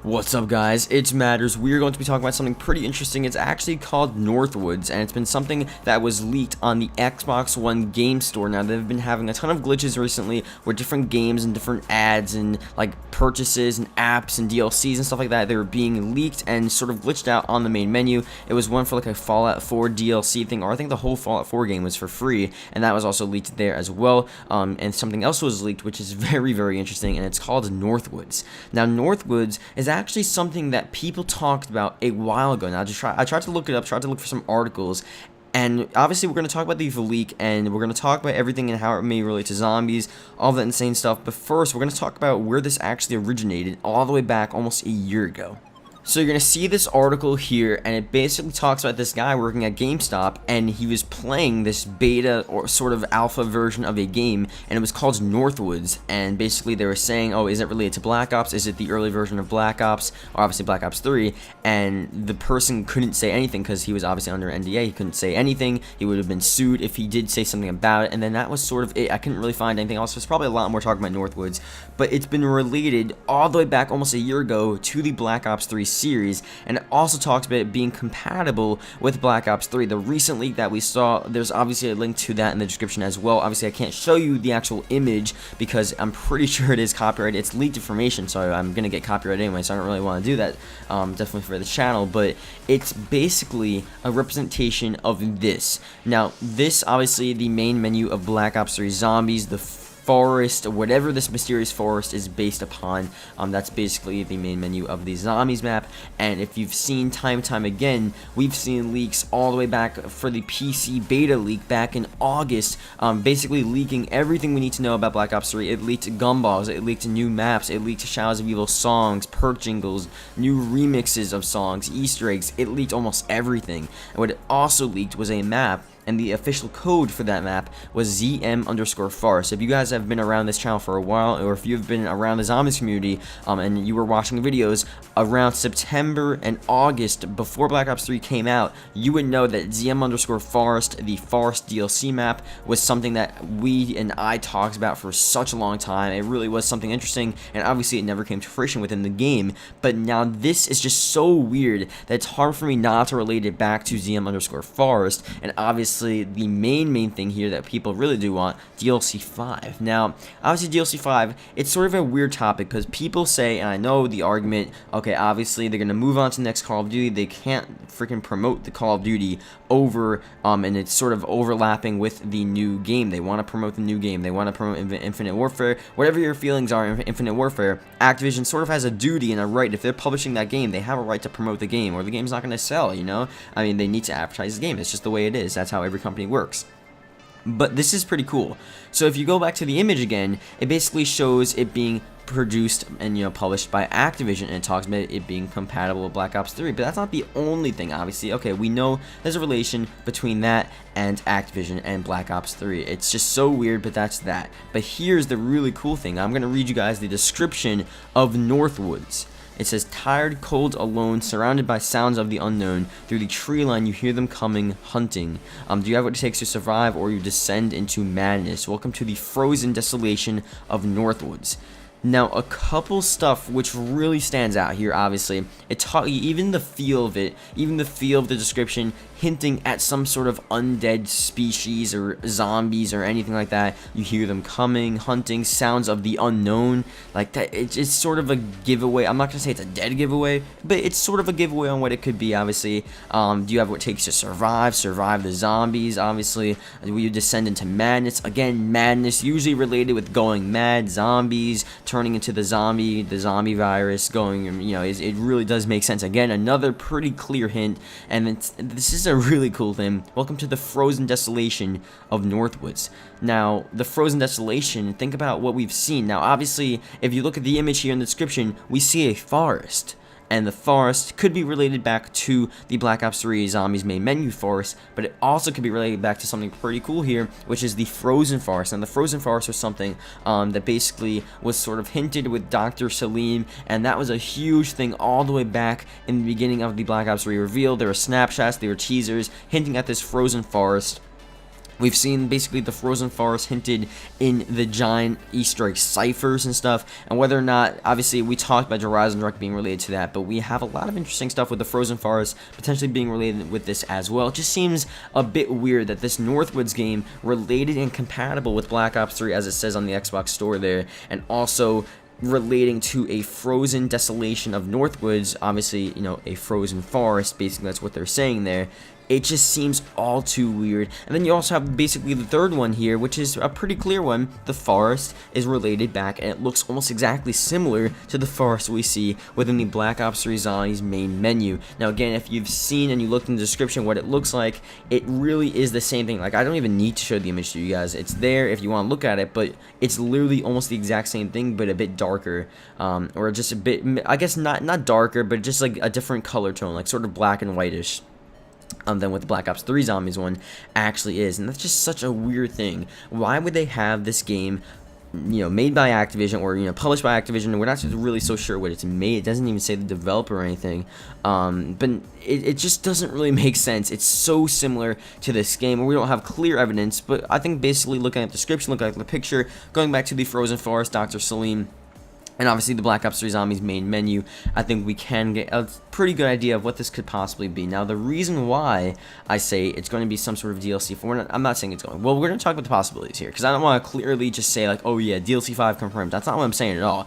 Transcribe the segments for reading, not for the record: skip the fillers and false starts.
What's up, guys? It's Matterz. We're going to be talking about something pretty interesting. It's actually called Northwoods, and it's been something that was leaked on the Xbox One game store. Now, they've been having a ton of glitches recently where different games and different ads and like purchases and apps and DLCs and stuff like that, they were being leaked and sort of glitched out on the main menu. It was one for like a Fallout 4 DLC thing, or I think the whole Fallout 4 game was for free, and that was also leaked there as well. And something else was leaked, which is very, very interesting, and it's called Northwoods. Now, Northwoods is actually something that people talked about a while ago. Now, I tried to look it up, tried to look for some articles, and obviously we're going to talk about the leak, and we're going to talk about everything and how it may relate to zombies, all that insane stuff. But first, we're going to talk about where this actually originated all the way back almost a year ago. So you're going to see this article here, and it basically talks about this guy working at GameStop, and he was playing this beta or sort of alpha version of a game, and it was called Northwoods, and basically they were saying, oh, is it related to Black Ops? Is it the early version of Black Ops? Or obviously Black Ops 3, and the person couldn't say anything because he was obviously under NDA. He couldn't say anything. He would have been sued if he did say something about it, and then that was sort of it. I couldn't really find anything else. There's probably a lot more talking about Northwoods, but it's been related all the way back almost a year ago to the Black Ops 3 series, and it also talks about it being compatible with Black Ops 3. The recent leak that we saw, there's obviously a link to that in the description as well. Obviously, I can't show you the actual image because I'm pretty sure it is copyrighted. It's leaked information, so I'm going to get copyrighted anyway, so I don't really want to do that, definitely for the channel, but it's basically a representation of this. Now, this, obviously, the main menu of Black Ops 3 Zombies, the forest, whatever this mysterious forest is based upon, that's basically the main menu of the zombies map. And if you've seen time and time again, we've seen leaks all the way back for the PC beta leak back in August, basically leaking everything we need to know about Black Ops 3. It leaked gumballs, it leaked new maps, it leaked Shadows of Evil songs, perk jingles, new remixes of songs, Easter eggs. It leaked almost everything. And what it also leaked was a map, and the official code for that map was ZM_Forest. If you guys have been around this channel for a while, or if you've been around the zombies community, and you were watching the videos around September and August before Black Ops 3 came out, you would know that ZM_Forest, the Forest DLC map, was something that we and I talked about for such a long time. It really was something interesting, and obviously it never came to fruition within the game. But now this is just so weird that it's hard for me not to relate it back to ZM_Forest, and obviously the main thing here that people really do want, DLC 5. Now, obviously DLC 5, it's sort of a weird topic because people say, and I know the argument, okay, obviously they're going to move on to the next Call of Duty, they can't freaking promote the Call of Duty over, and it's sort of overlapping with the new game. They want to promote the new game, they want to promote Infinite Warfare, whatever your feelings are in Infinite Warfare. Activision sort of has a duty and a right. If they're publishing that game, they have a right to promote the game, or the game's not going to sell, you know? I mean, they need to advertise the game. It's just the way it is. That's how every company works. But this is pretty cool. So if you go back to the image again, it basically shows it being produced and, you know, published by Activision, and it talks about it being compatible with Black Ops 3. But that's not the only thing, obviously. Okay, we know there's a relation between that and Activision and Black Ops 3. It's just so weird, but that's that. But here's the really cool thing. I'm going to read you guys the description of Northwoods. It says, tired, cold, alone, surrounded by sounds of the unknown. Through the tree line, you hear them coming, hunting. Do you have what it takes to survive, or you descend into madness? Welcome to the frozen desolation of Northwoods. Now, a couple stuff which really stands out here, obviously, even the feel of it, even the feel of the description, hinting at some sort of undead species or zombies or anything like that. You hear them coming, hunting, sounds of the unknown, like that. It's sort of a giveaway. I'm not going to say it's a dead giveaway, but it's sort of a giveaway on what it could be, obviously. Do you have what it takes to survive the zombies, obviously. Will you descend into madness? Again, madness usually related with going mad, zombies, turning into the zombie virus, going, you know, it really does make sense. Again, another pretty clear hint, and this is a really cool thing. Welcome to the frozen desolation of Northwoods. Now, the frozen desolation, think about what we've seen. Now, obviously, if you look at the image here in the description, we see a forest. And the forest could be related back to the Black Ops 3 Zombies main menu forest, but it also could be related back to something pretty cool here, which is the frozen forest. And the frozen forest was something that basically was sort of hinted with Dr. Salim, and that was a huge thing all the way back in the beginning of the Black Ops 3 reveal. There were snapshots, there were teasers hinting at this frozen forest. We've seen basically the Frozen Forest hinted in the giant Easter egg ciphers and stuff, and whether or not, obviously, we talked about Horizon Direct being related to that, but we have a lot of interesting stuff with the Frozen Forest potentially being related with this as well. It just seems a bit weird that this Northwoods game, related and compatible with Black Ops 3, as it says on the Xbox store there, and also relating to a frozen desolation of Northwoods, obviously, you know, a frozen forest, basically that's what they're saying there. It just seems all too weird. And then you also have basically the third one here, which is a pretty clear one. The forest is related back, and it looks almost exactly similar to the forest we see within the Black Ops 3 Zombies main menu. Now again, if you've seen and you looked in the description what it looks like, it really is the same thing. Like, I don't even need to show the image to you guys. It's there if you want to look at it, but it's literally almost the exact same thing, but a bit darker, or just a bit, I guess not darker, but just like a different color tone, like sort of black and whitish. Than what the Black Ops 3 Zombies one actually is, and that's just such a weird thing. Why would they have this game, you know, made by Activision, or, you know, published by Activision, and we're not really so sure what it's made. It doesn't even say the developer or anything, but it just doesn't really make sense. It's so similar to this game, and we don't have clear evidence, but I think basically looking at the description, looking at the picture, going back to the Frozen Forest, Dr. Salim, and obviously the Black Ops 3 Zombies main menu, I think we can get a pretty good idea of what this could possibly be. Now, the reason why I say it's going to be some sort of DLC 4, I'm not saying it's going. Well, we're going to talk about the possibilities here, because I don't want to clearly just say, like, oh yeah, DLC 5 confirmed. That's not what I'm saying at all.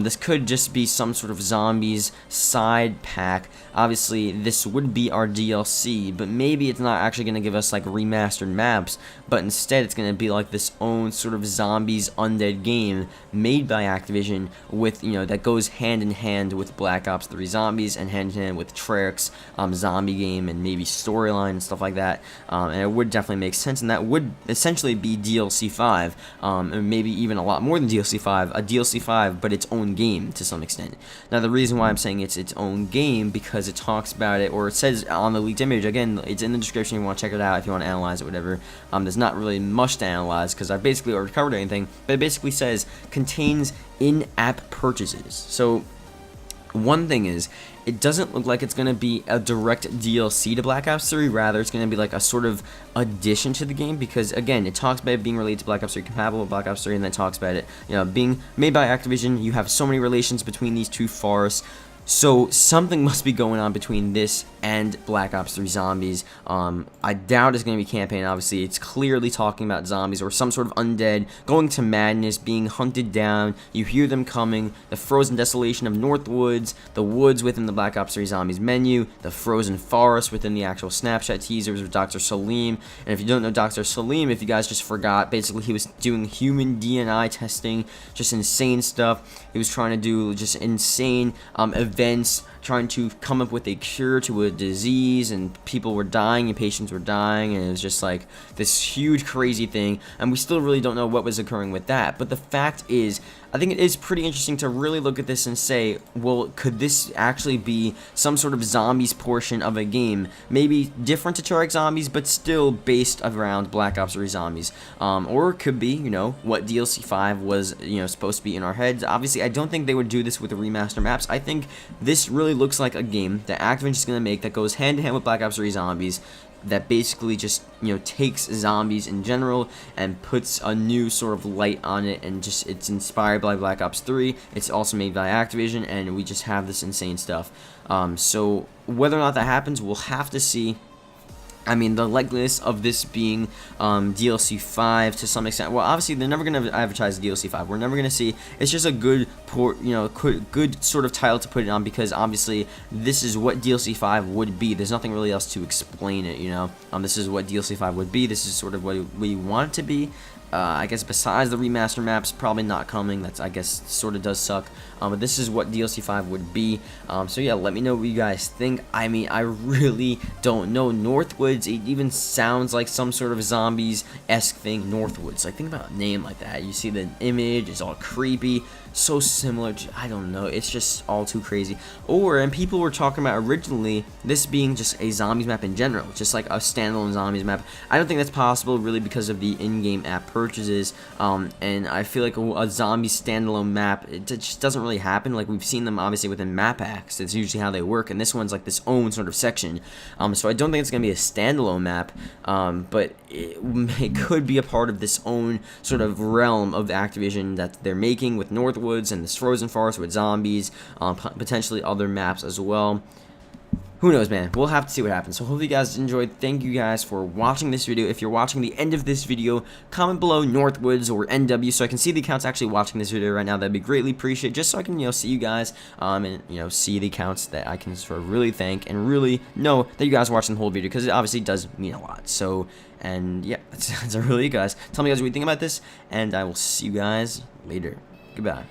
This could just be some sort of zombies side pack. Obviously, this would be our DLC, but maybe it's not actually going to give us like remastered maps, but instead it's going to be like this own sort of zombies undead game made by Activision with, you know, that goes hand in hand with Black Ops 3 Zombies and hand in hand with Treyarch's zombie game and maybe storyline and stuff like that. And it would definitely make sense, and that would essentially be DLC 5, and maybe even a lot more than DLC 5, a DLC 5, but its own game to some extent. Now, the reason why I'm saying it's its own game, because it talks about it, or it says on the leaked image, again, it's in the description if you want to check it out, if you want to analyze it, whatever. There's not really much to analyze, because I basically already covered anything, but it basically says, contains in-app purchases. So, one thing is, it doesn't look like it's going to be a direct DLC to Black Ops 3, rather it's going to be like a sort of addition to the game, because again, it talks about it being related to Black Ops 3, compatible with Black Ops 3, and then talks about it, you know, being made by Activision. You have so many relations between these two forests. So something must be going on between this and Black Ops 3 Zombies. I doubt it's going to be campaign, obviously. It's clearly talking about zombies or some sort of undead going to madness, being hunted down. You hear them coming. The frozen desolation of Northwoods, the woods within the Black Ops 3 Zombies menu, the frozen forest within the actual snapshot teasers with Dr. Salim. And if you don't know Dr. Salim, if you guys just forgot, basically he was doing human DNA testing, just insane stuff. He was trying to do just insane events, trying to come up with a cure to a disease, and people were dying and patients were dying, and it was just like this huge crazy thing, and we still really don't know what was occurring with that. But the fact is, I think it is pretty interesting to really look at this and say, well, could this actually be some sort of zombies portion of a game, maybe different to Treyarch Zombies, but still based around Black Ops 3 Zombies, or it could be, you know, what DLC 5 was, you know, supposed to be in our heads. Obviously, I don't think they would do this with the remaster maps. I think this really looks like a game that Activision is going to make that goes hand in hand with Black Ops 3 Zombies, that basically just, you know, takes zombies in general and puts a new sort of light on it, and just, it's inspired by Black Ops 3, it's also made by Activision, and we just have this insane stuff. So whether or not that happens, we'll have to see. I mean, the likeliness of this being DLC 5 to some extent. Well, obviously, they're never going to advertise DLC 5. We're never going to see. It's just a good port, you know, good sort of title to put it on, because obviously this is what DLC 5 would be. There's nothing really else to explain it, you know. This is what DLC 5 would be. This is sort of what we want it to be. I guess besides the remaster maps probably not coming, that's, I guess, sort of does suck, but this is what DLC 5 would be. So yeah, let me know what you guys think. I mean, I really don't know. Northwoods, it even sounds like some sort of zombies-esque thing. Northwoods, like, think about a name like that. You see the image, it's all creepy. so similar to, I don't know, it's just all too crazy. And people were talking about originally this being just a zombies map in general, just like a standalone zombies map. I don't think that's possible really because of the in-game app purchases, and I feel like a zombie standalone map, it just doesn't really happen. Like, we've seen them obviously within map packs, it's usually how they work, and this one's like this own sort of section. So I don't think it's going to be a standalone map, but it could be a part of this own sort of realm of Activision that they're making with Northwoods and this Frozen Forest with zombies, potentially other maps as well. Who knows, man? We'll have to see what happens. So hopefully you guys enjoyed. Thank you guys for watching this video. If you're watching the end of this video, comment below Northwoods or NW so I can see the accounts actually watching this video right now. That'd be greatly appreciated, just so I can, see you guys, and, see the accounts that I can sort of really thank and really know that you guys are watching the whole video, because it obviously does mean a lot. So, and yeah, that's really, you guys. Tell me guys what you think about this, and I will see you guys later. Goodbye.